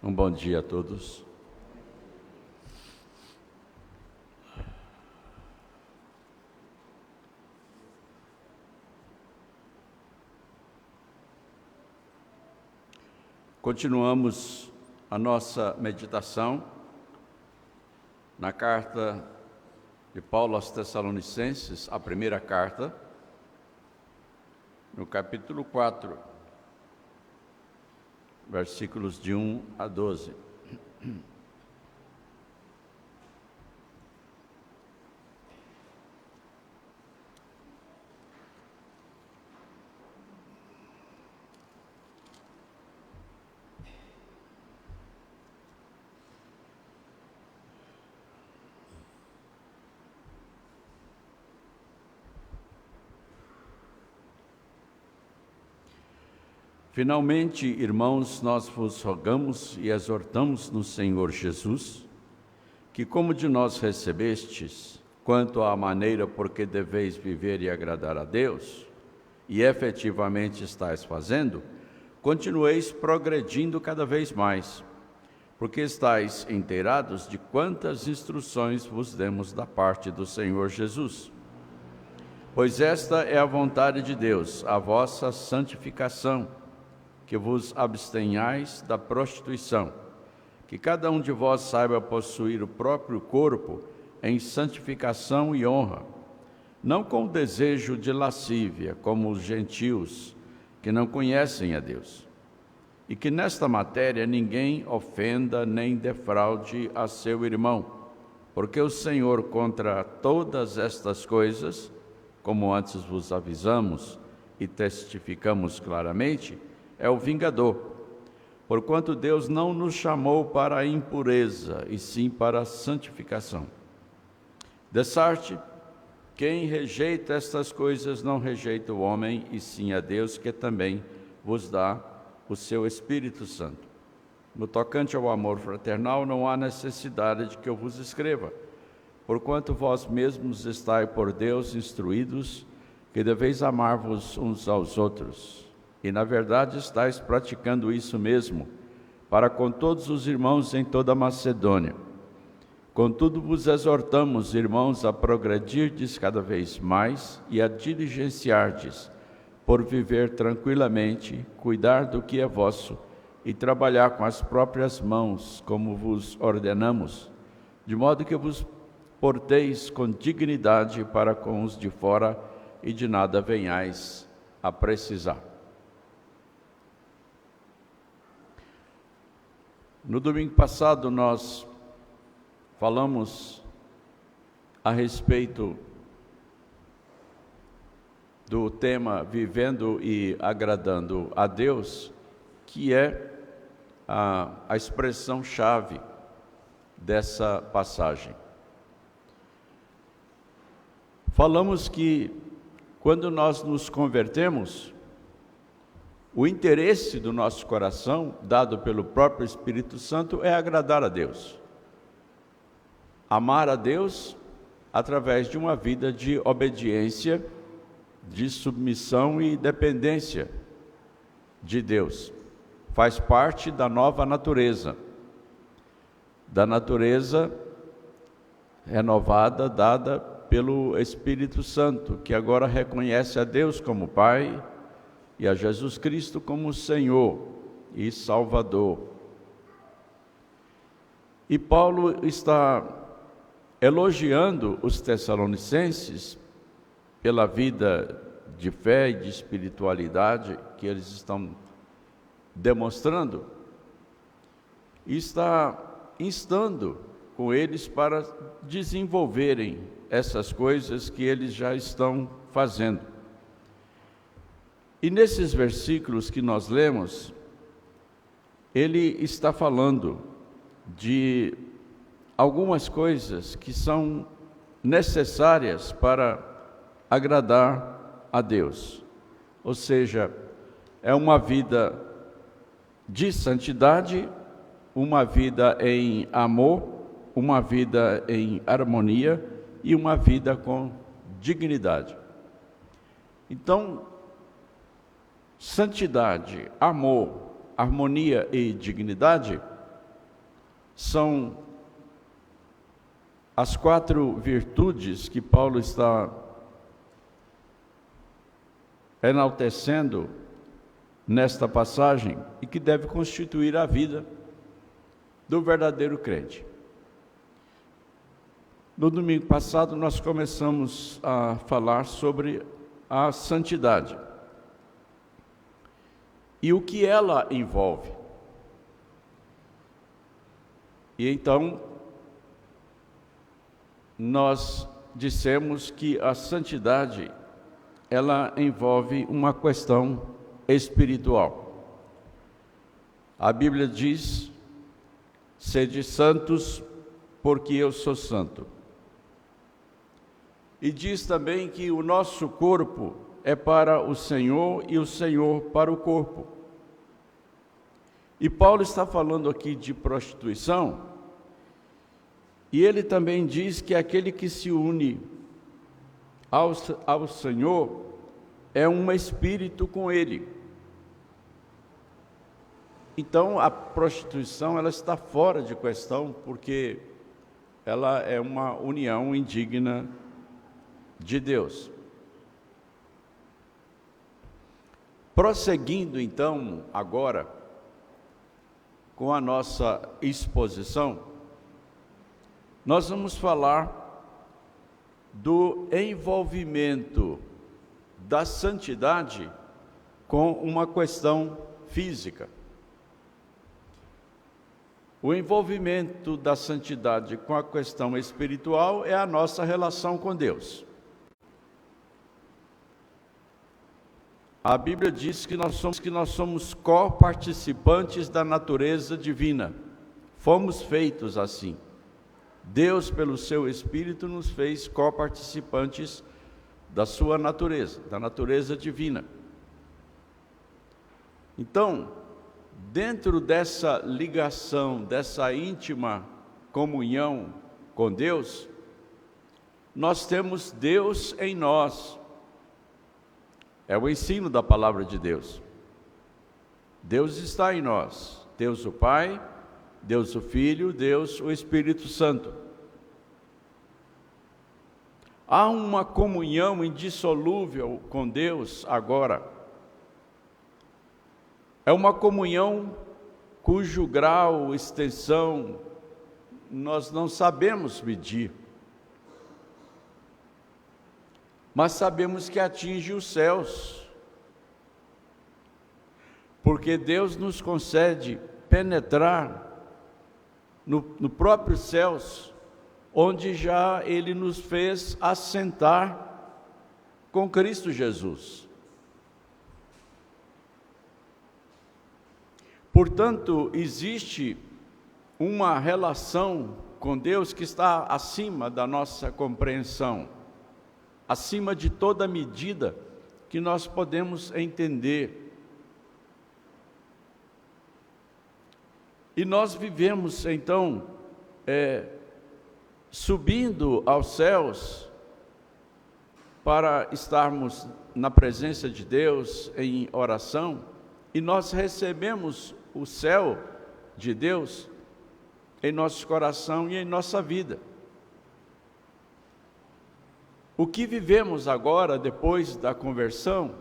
Um bom dia a todos. Continuamos a nossa meditação na carta de Paulo aos Tessalonicenses, a primeira carta, no capítulo 4, versículos de 1 a 12. Finalmente, irmãos, nós vos rogamos e exortamos no Senhor Jesus, que como de nós recebestes, quanto à maneira por que deveis viver e agradar a Deus, e efetivamente estáis fazendo, continueis progredindo cada vez mais, porque estáis inteirados de quantas instruções vos demos da parte do Senhor Jesus. Pois esta é a vontade de Deus, a vossa santificação, que vos abstenhais da prostituição, que cada um de vós saiba possuir o próprio corpo em santificação e honra, não com desejo de lascívia, como os gentios, que não conhecem a Deus. E que nesta matéria ninguém ofenda nem defraude a seu irmão, porque o Senhor contra todas estas coisas, como antes vos avisamos e testificamos claramente, é o vingador, porquanto Deus não nos chamou para a impureza, e sim para a santificação. Dessarte, quem rejeita estas coisas não rejeita o homem, e sim a Deus, que também vos dá o seu Espírito Santo. No tocante ao amor fraternal, não há necessidade de que eu vos escreva, porquanto vós mesmos estáis por Deus instruídos, que deveis amar-vos uns aos outros. E, na verdade, estáis praticando isso mesmo, para com todos os irmãos em toda a Macedônia. Contudo, vos exortamos, irmãos, a progredirdes cada vez mais e a diligenciardes, por viver tranquilamente, cuidar do que é vosso e trabalhar com as próprias mãos, como vos ordenamos, de modo que vos porteis com dignidade para com os de fora e de nada venhais a precisar. No domingo passado nós falamos a respeito do tema Vivendo e Agradando a Deus, que é a expressão-chave dessa passagem. Falamos que quando nós nos convertemos, o interesse do nosso coração, dado pelo próprio Espírito Santo, é agradar a Deus. Amar a Deus através de uma vida de obediência, de submissão e dependência de Deus. Faz parte da nova natureza, da natureza renovada, dada pelo Espírito Santo, que agora reconhece a Deus como Pai, e a Jesus Cristo como Senhor e Salvador. E Paulo está elogiando os tessalonicenses pela vida de fé e de espiritualidade que eles estão demonstrando, e está instando com eles para desenvolverem essas coisas que eles já estão fazendo. E nesses versículos que nós lemos, ele está falando de algumas coisas que são necessárias para agradar a Deus. Ou seja, é uma vida de santidade, uma vida em amor, uma vida em harmonia e uma vida com dignidade. Então, santidade, amor, harmonia e dignidade são as 4 virtudes que Paulo está enaltecendo nesta passagem e que deve constituir a vida do verdadeiro crente. No domingo passado nós começamos a falar sobre a santidade e o que ela envolve. E então nós dissemos que a santidade ela envolve uma questão espiritual. A Bíblia diz: sede santos, porque eu sou santo. E diz também que o nosso corpo é para o Senhor e o Senhor para o corpo. E Paulo está falando aqui de prostituição, e ele também diz que aquele que se une ao Senhor é um espírito com Ele. Então a prostituição ela está fora de questão, porque ela é uma união indigna de Deus. Prosseguindo então agora com a nossa exposição, nós vamos falar do envolvimento da santidade com uma questão física. O envolvimento da santidade com a questão espiritual é a nossa relação com Deus. A Bíblia diz que nós somos co-participantes da natureza divina. Fomos feitos assim. Deus, pelo seu Espírito, nos fez co-participantes da sua natureza, da natureza divina. Então, dentro dessa ligação, dessa íntima comunhão com Deus, nós temos Deus em nós. É o ensino da palavra de Deus. Deus está em nós. Deus o Pai, Deus o Filho, Deus o Espírito Santo. Há uma comunhão indissolúvel com Deus agora. É uma comunhão cujo grau, extensão, nós não sabemos medir. Mas sabemos que atinge os céus, porque Deus nos concede penetrar no próprio céus, onde já Ele nos fez assentar com Cristo Jesus. Portanto, existe uma relação com Deus que está acima da nossa compreensão, acima de toda medida que nós podemos entender. E nós vivemos, então, subindo aos céus para estarmos na presença de Deus em oração, e nós recebemos o céu de Deus em nosso coração e em nossa vida. O que vivemos agora, depois da conversão,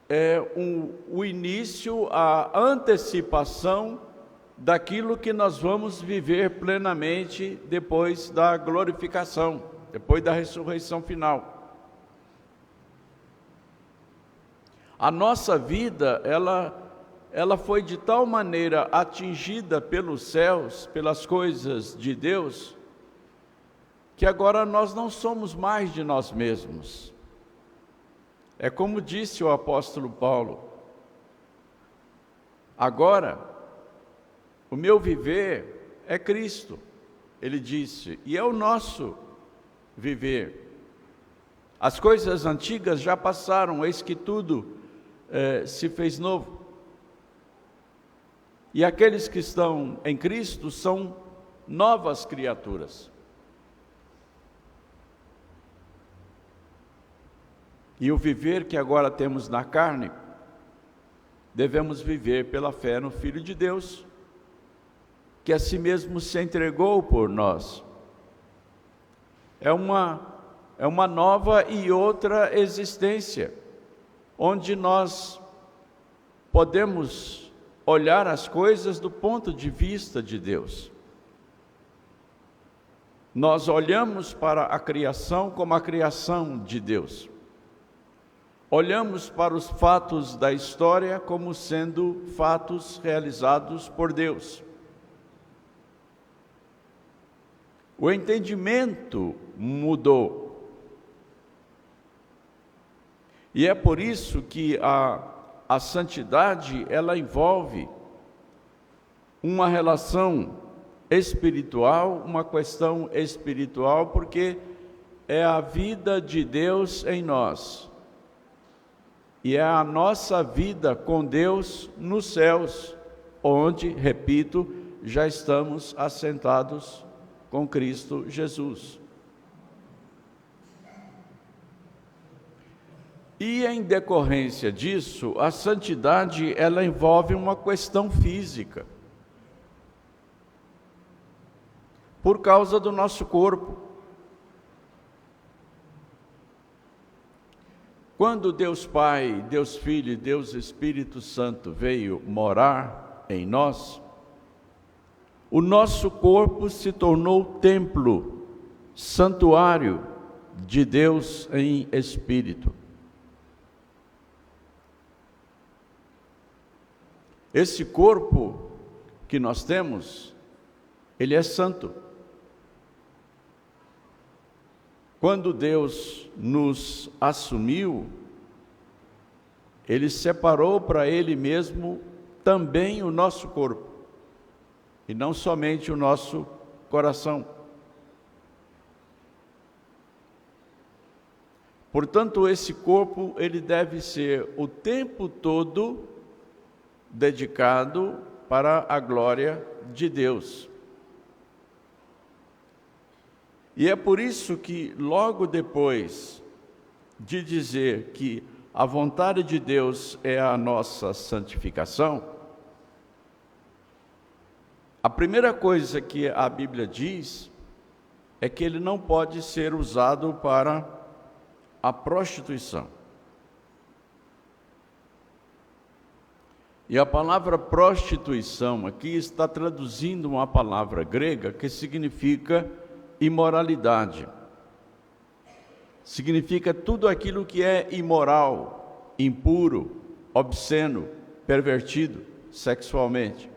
é o início, a antecipação daquilo que nós vamos viver plenamente depois da glorificação, depois da ressurreição final. A nossa vida, ela foi de tal maneira atingida pelos céus, pelas coisas de Deus, que agora nós não somos mais de nós mesmos. É como disse o apóstolo Paulo: agora, o meu viver é Cristo, ele disse, e é o nosso viver. As coisas antigas já passaram, eis que tudo se fez novo. E aqueles que estão em Cristo são novas criaturas. E o viver que agora temos na carne, devemos viver pela fé no Filho de Deus, que a si mesmo se entregou por nós. É uma nova e outra existência, onde nós podemos olhar as coisas do ponto de vista de Deus. Nós olhamos para a criação como a criação de Deus. Olhamos para os fatos da história como sendo fatos realizados por Deus. O entendimento mudou. E é por isso que a santidade, ela envolve uma relação espiritual, uma questão espiritual, porque é a vida de Deus em nós. E é a nossa vida com Deus nos céus, onde, repito, já estamos assentados com Cristo Jesus. E em decorrência disso, a santidade, ela envolve uma questão física. Por causa do nosso corpo. Quando Deus Pai, Deus Filho e Deus Espírito Santo veio morar em nós, o nosso corpo se tornou templo, santuário de Deus em espírito. Esse corpo que nós temos, ele é santo. Quando Deus nos assumiu, Ele separou para Ele mesmo também o nosso corpo, e não somente o nosso coração. Portanto, esse corpo, ele deve ser o tempo todo dedicado para a glória de Deus. E é por isso que, logo depois de dizer que a vontade de Deus é a nossa santificação, a primeira coisa que a Bíblia diz é que ele não pode ser usado para a prostituição. E a palavra prostituição aqui está traduzindo uma palavra grega que significa imoralidade. Significa tudo aquilo que é imoral, impuro, obsceno, pervertido sexualmente.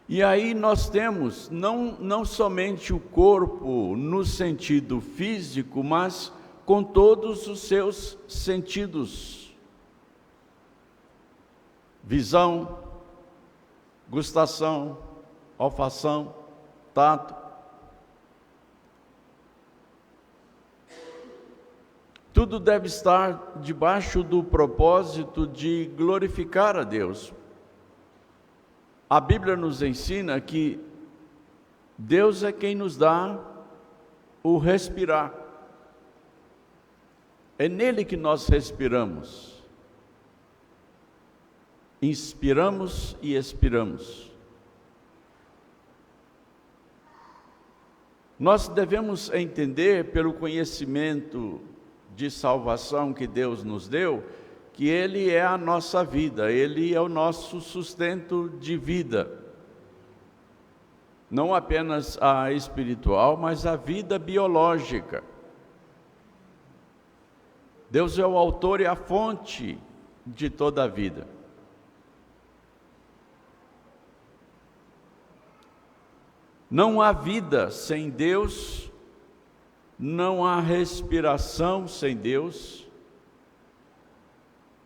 E aí nós temos não somente o corpo no sentido físico, mas com todos os seus sentidos. Visão, gustação, olfação, tato. Tudo deve estar debaixo do propósito de glorificar a Deus. A Bíblia nos ensina que Deus é quem nos dá o respirar. É nele que nós respiramos. Inspiramos e expiramos. Nós devemos entender, pelo conhecimento de salvação que Deus nos deu, que Ele é a nossa vida, Ele é o nosso sustento de vida. Não apenas a espiritual, mas a vida biológica. Deus é o autor e a fonte de toda a vida. Não há vida sem Deus, não há respiração sem Deus,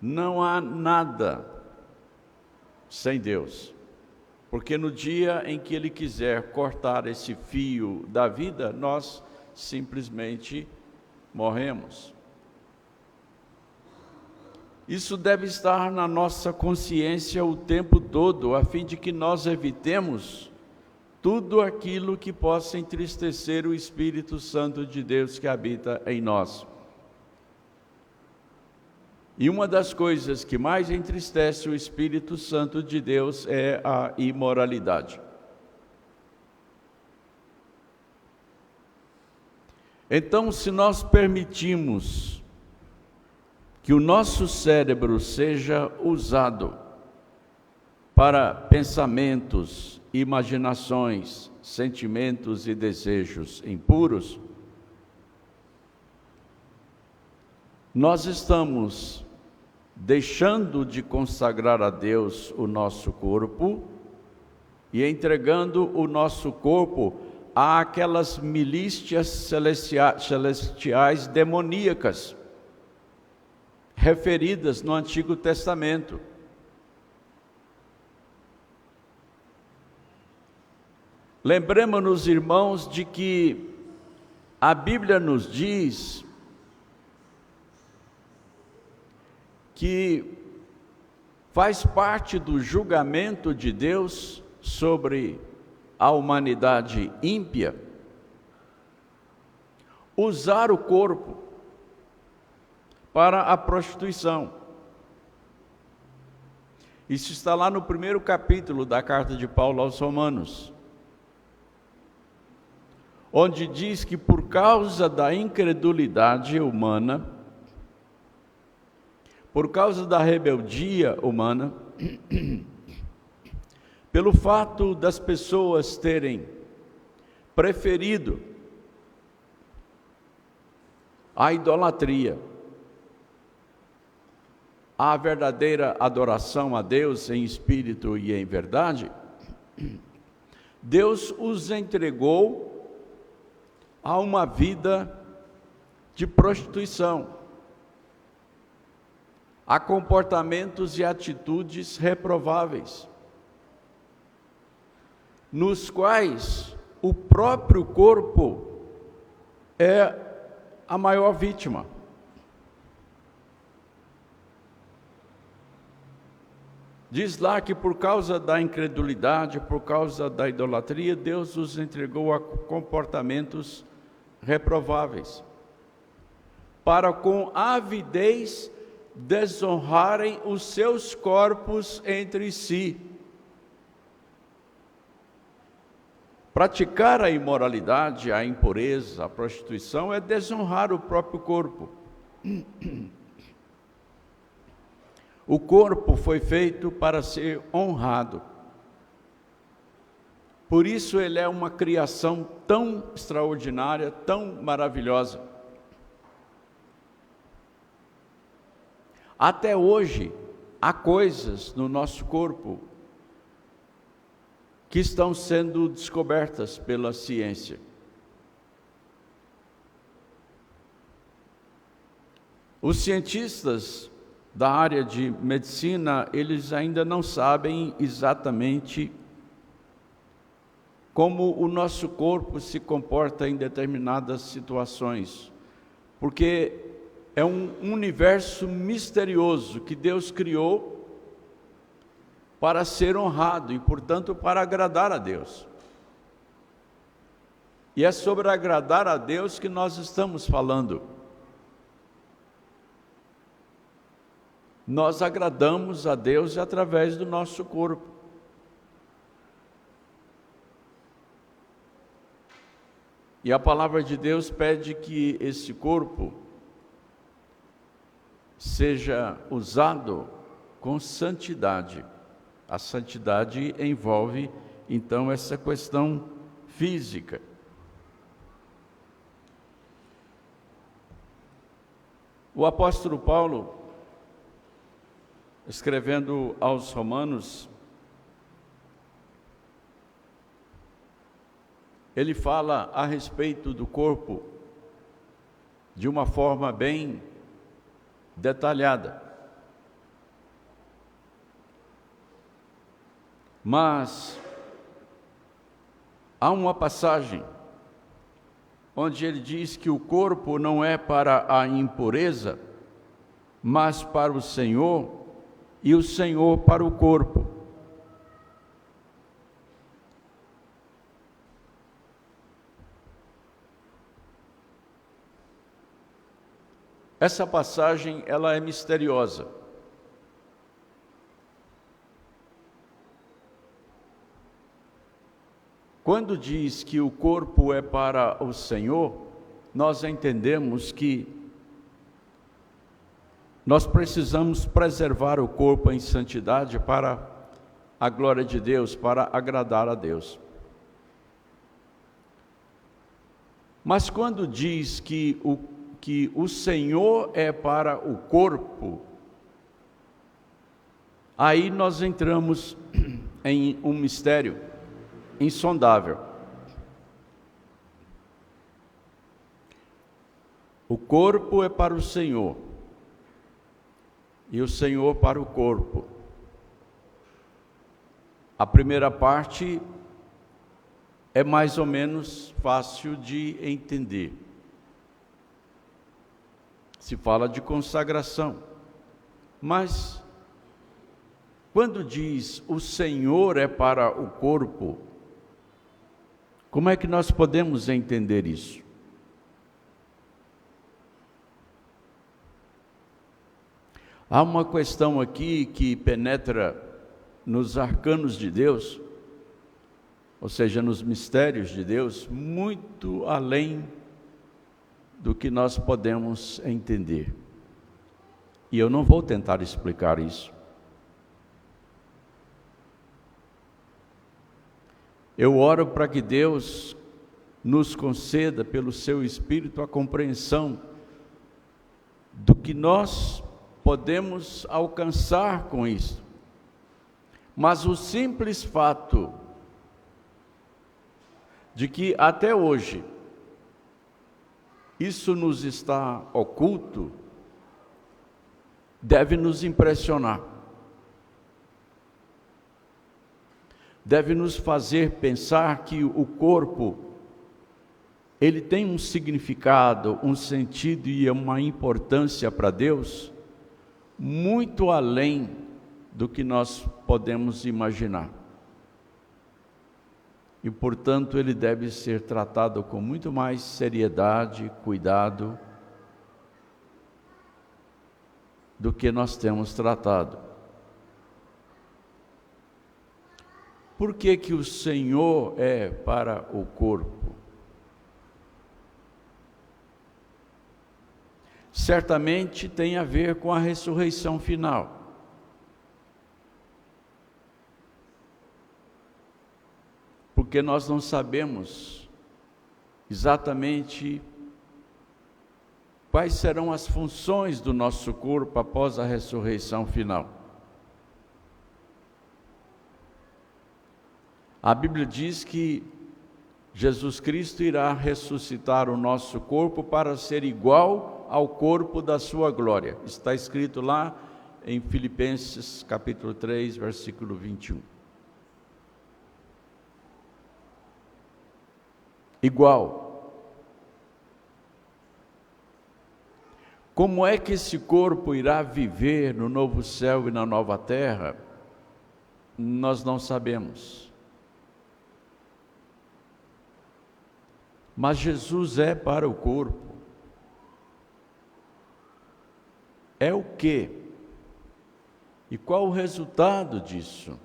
não há nada sem Deus. Porque no dia em que Ele quiser cortar esse fio da vida, nós simplesmente morremos. Isso deve estar na nossa consciência o tempo todo, a fim de que nós evitemos tudo aquilo que possa entristecer o Espírito Santo de Deus que habita em nós. E uma das coisas que mais entristece o Espírito Santo de Deus é a imoralidade. Então, se nós permitimos que o nosso cérebro seja usado para pensamentos, imaginações, sentimentos e desejos impuros, nós estamos deixando de consagrar a Deus o nosso corpo e entregando o nosso corpo àquelas milícias celestiais demoníacas referidas no Antigo Testamento. Lembremos-nos, irmãos, de que a Bíblia nos diz que faz parte do julgamento de Deus sobre a humanidade ímpia usar o corpo para a prostituição. Isso está lá no primeiro capítulo da carta de Paulo aos Romanos, onde diz que por causa da incredulidade humana, por causa da rebeldia humana, pelo fato das pessoas terem preferido a idolatria, a verdadeira adoração a Deus em espírito e em verdade, Deus os entregou a uma vida de prostituição, a comportamentos e atitudes reprováveis, nos quais o próprio corpo é a maior vítima. Diz lá que por causa da incredulidade, por causa da idolatria, Deus os entregou a comportamentos reprováveis, para com avidez desonrarem os seus corpos entre si. Praticar a imoralidade, a impureza, a prostituição é desonrar o próprio corpo. O corpo foi feito para ser honrado. Por isso ele é uma criação tão extraordinária, tão maravilhosa. Até hoje, há coisas no nosso corpo que estão sendo descobertas pela ciência. Os cientistas da área de medicina, eles ainda não sabem exatamente como o nosso corpo se comporta em determinadas situações, porque é um universo misterioso que Deus criou para ser honrado e, portanto, para agradar a Deus. E é sobre agradar a Deus que nós estamos falando. Nós agradamos a Deus através do nosso corpo. E a palavra de Deus pede que esse corpo seja usado com santidade. A santidade envolve, então, essa questão física. O apóstolo Paulo, escrevendo aos Romanos, ele fala a respeito do corpo de uma forma bem detalhada. Mas há uma passagem onde ele diz que o corpo não é para a impureza, mas para o Senhor, e o Senhor para o corpo. Essa passagem, ela é misteriosa. Quando diz que o corpo é para o Senhor, nós entendemos que nós precisamos preservar o corpo em santidade para a glória de Deus, para agradar a Deus. Mas quando diz que o Senhor é para o corpo, aí nós entramos em um mistério insondável. O corpo é para o Senhor e o Senhor para o corpo. A primeira parte é mais ou menos fácil de entender. Se fala de consagração, mas quando diz o Senhor é para o corpo, como é que nós podemos entender isso? Há uma questão aqui que penetra nos arcanos de Deus, ou seja, nos mistérios de Deus, muito além do que nós podemos entender. E eu não vou tentar explicar isso. Eu oro para que Deus nos conceda, pelo seu Espírito, a compreensão do que nós podemos alcançar com isso. Mas o simples fato de que até hoje isso nos está oculto, deve nos impressionar. Deve nos fazer pensar que o corpo, ele tem um significado, um sentido e uma importância para Deus, muito além do que nós podemos imaginar. E, portanto, ele deve ser tratado com muito mais seriedade, cuidado, do que nós temos tratado. Por que que o Senhor é para o corpo? Certamente tem a ver com a ressurreição final. Porque nós não sabemos exatamente quais serão as funções do nosso corpo após a ressurreição final. A Bíblia diz que Jesus Cristo irá ressuscitar o nosso corpo para ser igual ao corpo da sua glória. Está escrito lá em Filipenses capítulo 3, versículo 21. Igual. Como é que esse corpo irá viver no novo céu e na nova terra? Nós não sabemos. Mas Jesus é para o corpo. É o quê? E qual o resultado disso?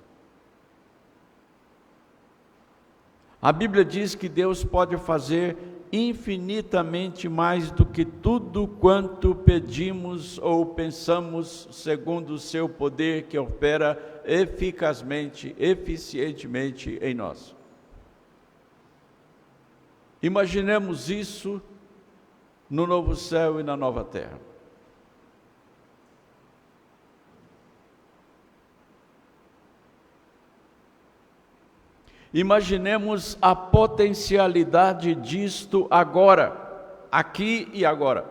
A Bíblia diz que Deus pode fazer infinitamente mais do que tudo quanto pedimos ou pensamos, segundo o seu poder que opera eficazmente, eficientemente em nós. Imaginemos isso no novo céu e na nova terra. Imaginemos a potencialidade disto agora, aqui e agora.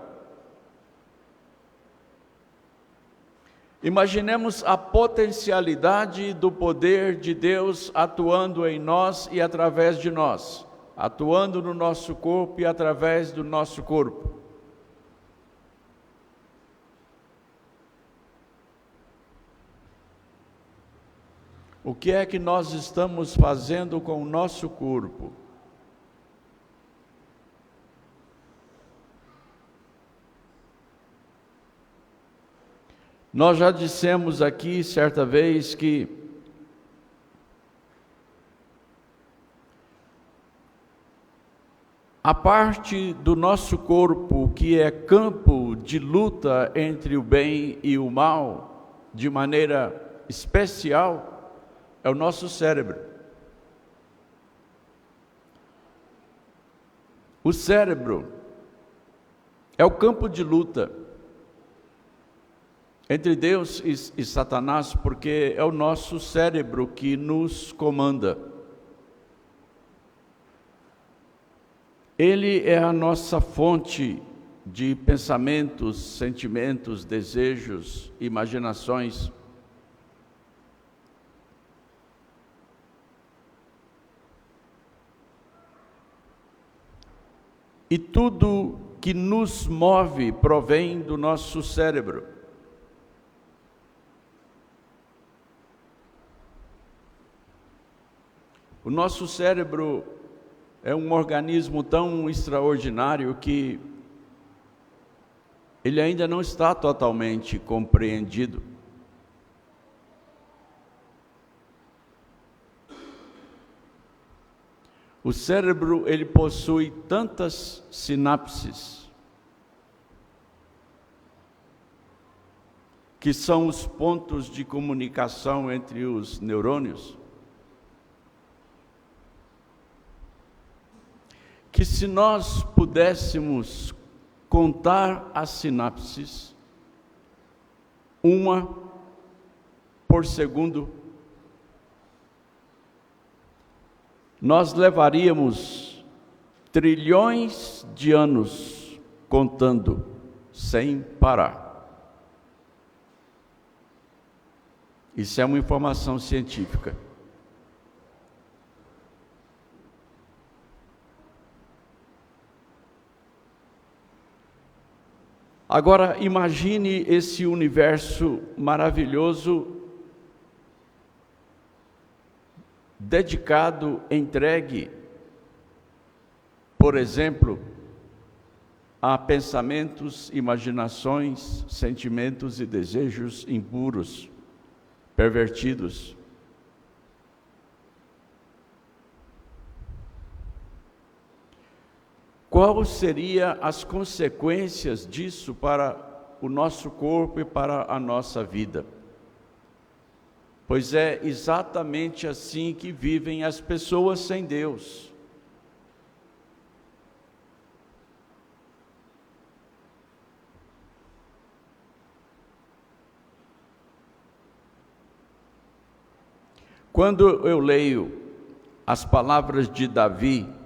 Imaginemos a potencialidade do poder de Deus atuando em nós e através de nós, atuando no nosso corpo e através do nosso corpo. O que é que nós estamos fazendo com o nosso corpo? Nós já dissemos aqui certa vez que a parte do nosso corpo que é campo de luta entre o bem e o mal, de maneira especial, é o nosso cérebro. O cérebro é o campo de luta entre Deus e Satanás, porque é o nosso cérebro que nos comanda. Ele é a nossa fonte de pensamentos, sentimentos, desejos, imaginações. E tudo que nos move provém do nosso cérebro. O nosso cérebro é um organismo tão extraordinário que ele ainda não está totalmente compreendido. O cérebro, ele possui tantas sinapses, que são os pontos de comunicação entre os neurônios, que se nós pudéssemos contar as sinapses, uma por segundo, nós levaríamos trilhões de anos contando sem parar. Isso é uma informação científica. Agora, imagine esse universo maravilhoso, dedicado, entregue, por exemplo, a pensamentos, imaginações, sentimentos e desejos impuros, pervertidos. Quais seriam as consequências disso para o nosso corpo e para a nossa vida? Pois é exatamente assim que vivem as pessoas sem Deus. Quando eu leio as palavras de Davi,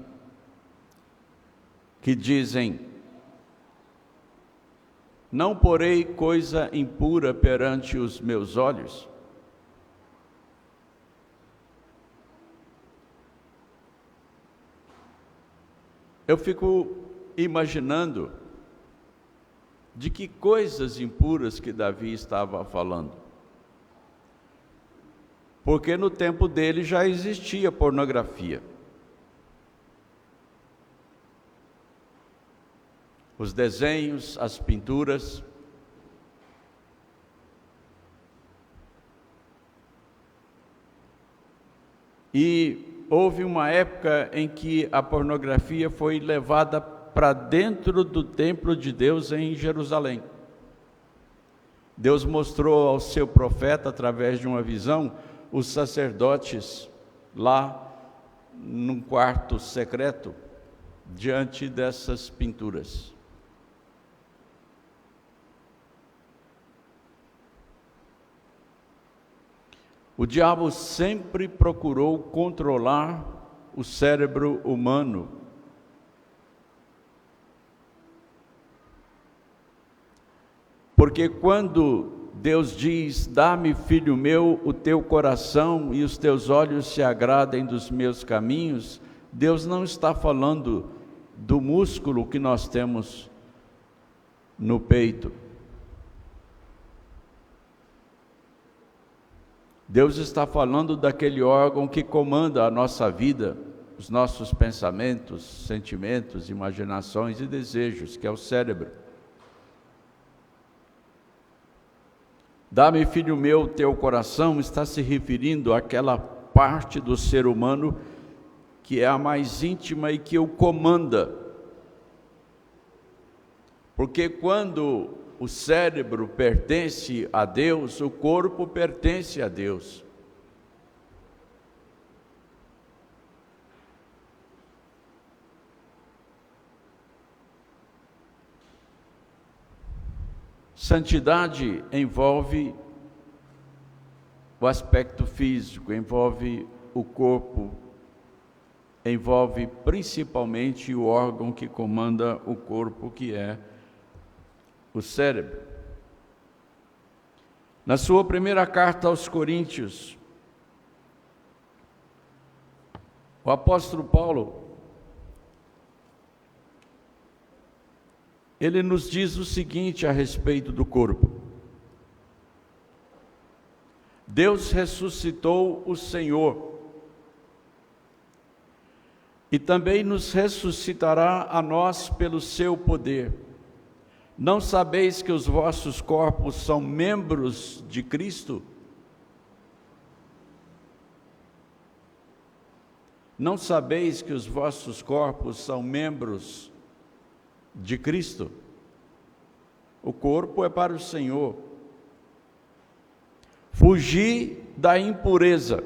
que dizem: não porei coisa impura perante os meus olhos, eu fico imaginando de que coisas impuras que Davi estava falando. Porque no tempo dele já existia pornografia. Os desenhos, as pinturas. E houve uma época em que a pornografia foi levada para dentro do templo de Deus em Jerusalém. Deus mostrou ao seu profeta, através de uma visão, os sacerdotes lá num quarto secreto, diante dessas pinturas. O diabo sempre procurou controlar o cérebro humano. Porque quando Deus diz: dá-me, filho meu, o teu coração e os teus olhos se agradem dos meus caminhos, Deus não está falando do músculo que nós temos no peito. Deus está falando daquele órgão que comanda a nossa vida, os nossos pensamentos, sentimentos, imaginações e desejos, que é o cérebro. Dá-me, filho meu, teu coração, está se referindo àquela parte do ser humano que é a mais íntima e que o comanda. Porque quando o cérebro pertence a Deus, o corpo pertence a Deus. Santidade envolve o aspecto físico, envolve o corpo, envolve principalmente o órgão que comanda o corpo, que é o cérebro. Na sua primeira carta aos Coríntios, o apóstolo Paulo, ele nos diz o seguinte a respeito do corpo: Deus ressuscitou o Senhor e também nos ressuscitará a nós pelo seu poder. Não sabeis que os vossos corpos são membros de Cristo? Não sabeis que os vossos corpos são membros de Cristo? O corpo é para o Senhor. Fugi da impureza.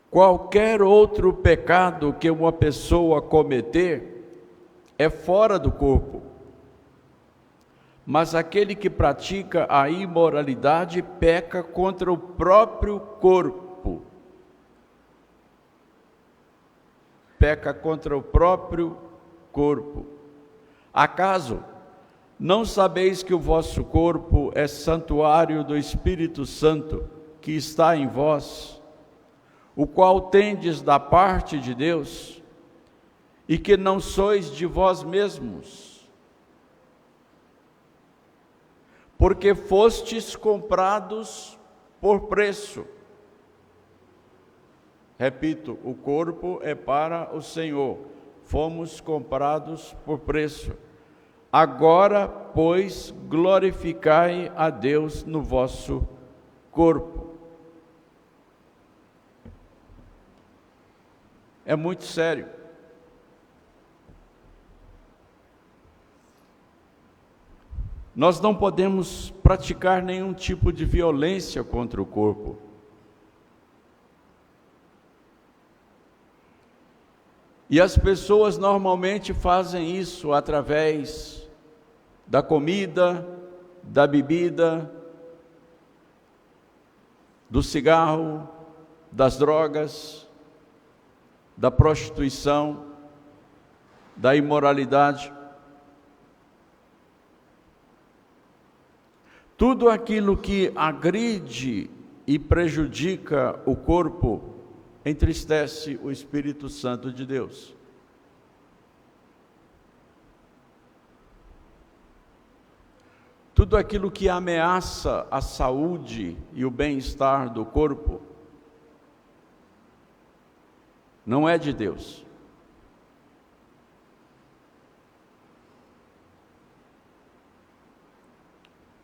Qualquer outro pecado que uma pessoa cometer é fora do corpo, mas aquele que pratica a imoralidade peca contra o próprio corpo. Peca contra o próprio corpo. Acaso não sabeis que o vosso corpo é santuário do Espírito Santo que está em vós, o qual tendes da parte de Deus, e que não sois de vós mesmos, porque fostes comprados por preço. Repito, o corpo é para o Senhor, fomos comprados por preço. Agora, pois, glorificai a Deus no vosso corpo. É muito sério. Nós não podemos praticar nenhum tipo de violência contra o corpo. E as pessoas normalmente fazem isso através da comida, da bebida, do cigarro, das drogas, da prostituição, da imoralidade. Tudo aquilo que agride e prejudica o corpo entristece o Espírito Santo de Deus. Tudo aquilo que ameaça a saúde e o bem-estar do corpo não é de Deus.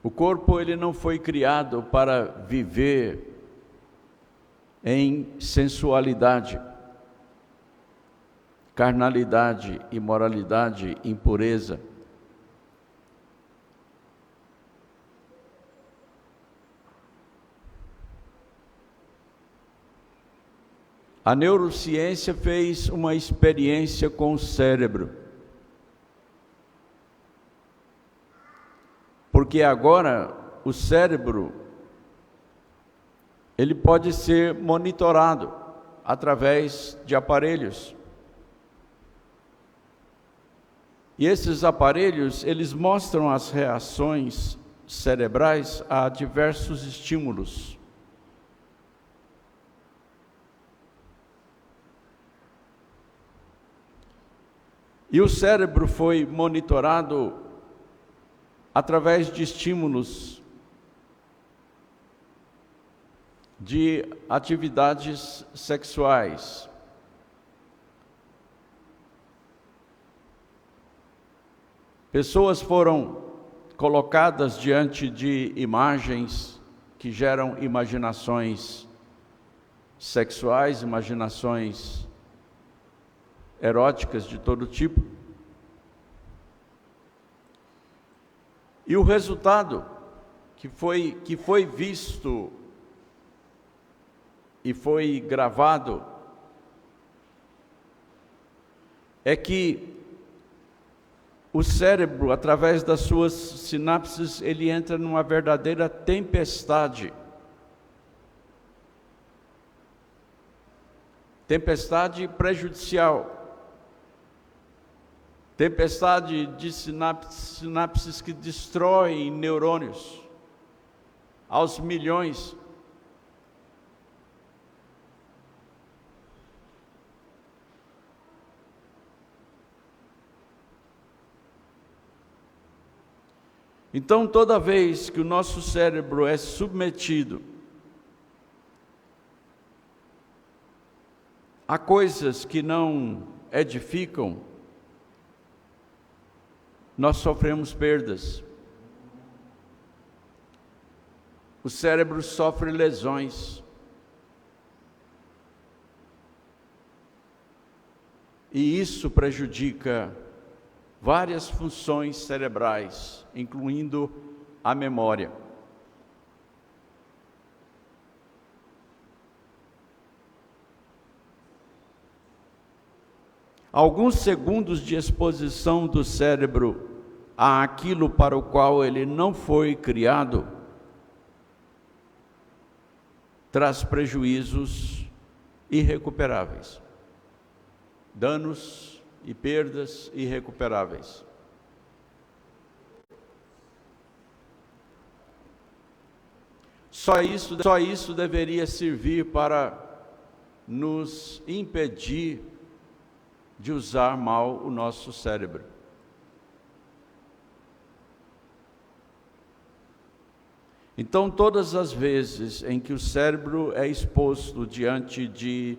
O corpo, ele não foi criado para viver em sensualidade, carnalidade, imoralidade, impureza. A neurociência fez uma experiência com o cérebro. Porque agora o cérebro, ele pode ser monitorado através de aparelhos. E esses aparelhos, eles mostram as reações cerebrais a diversos estímulos. E o cérebro foi monitorado através de estímulos de atividades sexuais. Pessoas foram colocadas diante de imagens que geram imaginações sexuais, imaginações eróticas de todo tipo. E o resultado que foi visto e foi gravado é que o cérebro, através das suas sinapses, ele entra numa verdadeira tempestade. Tempestade prejudicial. Tempestade de sinapses que destroem neurônios aos milhões. Então, toda vez que o nosso cérebro é submetido a coisas que não edificam, nós sofremos perdas. O cérebro sofre lesões. E isso prejudica várias funções cerebrais, incluindo a memória. Alguns segundos de exposição do cérebro àquilo para o qual ele não foi criado traz prejuízos irrecuperáveis, danos e perdas irrecuperáveis. Só isso deveria servir para nos impedir de usar mal o nosso cérebro. Então, todas as vezes em que o cérebro é exposto diante de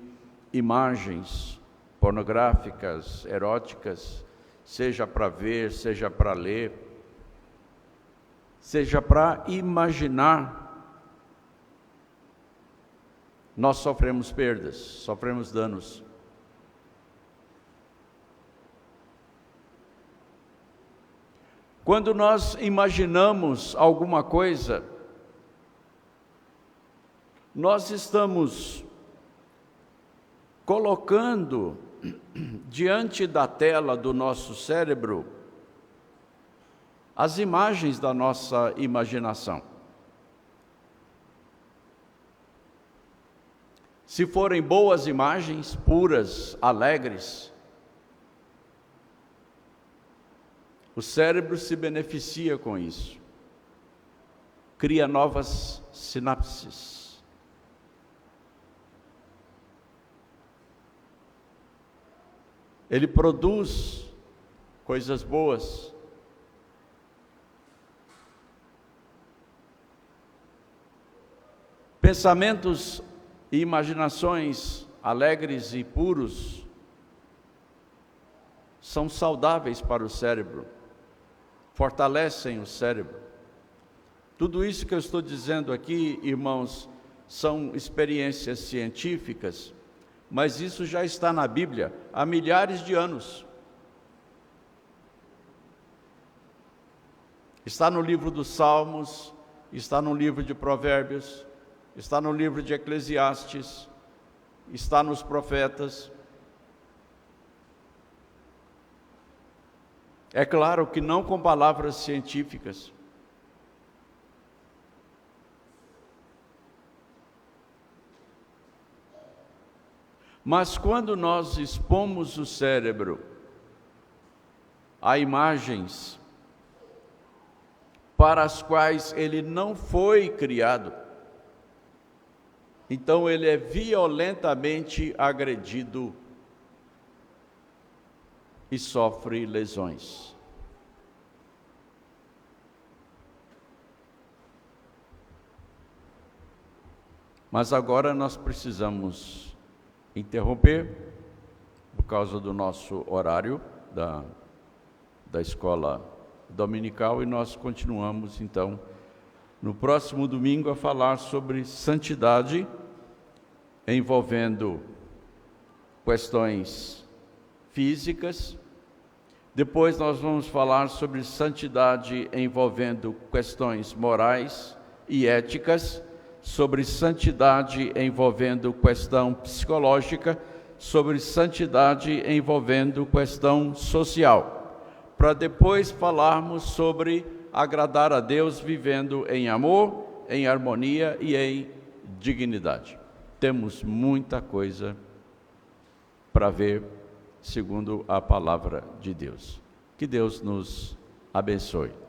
imagens pornográficas, eróticas, seja para ver, seja para ler, seja para imaginar, nós sofremos perdas, sofremos danos. Quando nós imaginamos alguma coisa, nós estamos colocando diante da tela do nosso cérebro as imagens da nossa imaginação. Se forem boas imagens, puras, alegres, o cérebro se beneficia com isso, cria novas sinapses. Ele produz coisas boas. Pensamentos e imaginações alegres e puros são saudáveis para o cérebro, fortalecem o cérebro. Tudo isso que eu estou dizendo aqui, irmãos, são experiências científicas, mas isso já está na Bíblia há milhares de anos. Está no livro dos Salmos, está no livro de Provérbios, está no livro de Eclesiastes, está nos profetas. É claro que não com palavras científicas. Mas quando nós expomos o cérebro a imagens para as quais ele não foi criado, então ele é violentamente agredido e sofre lesões. Mas agora nós precisamos interromper, por causa do nosso horário da escola dominical e nós continuamos, então, no próximo domingo a falar sobre santidade, envolvendo questões físicas. Depois nós vamos falar sobre santidade envolvendo questões morais e éticas, sobre santidade envolvendo questão psicológica, sobre santidade envolvendo questão social, para depois falarmos sobre agradar a Deus vivendo em amor, em harmonia e em dignidade. Temos muita coisa para ver segundo a palavra de Deus. Que Deus nos abençoe.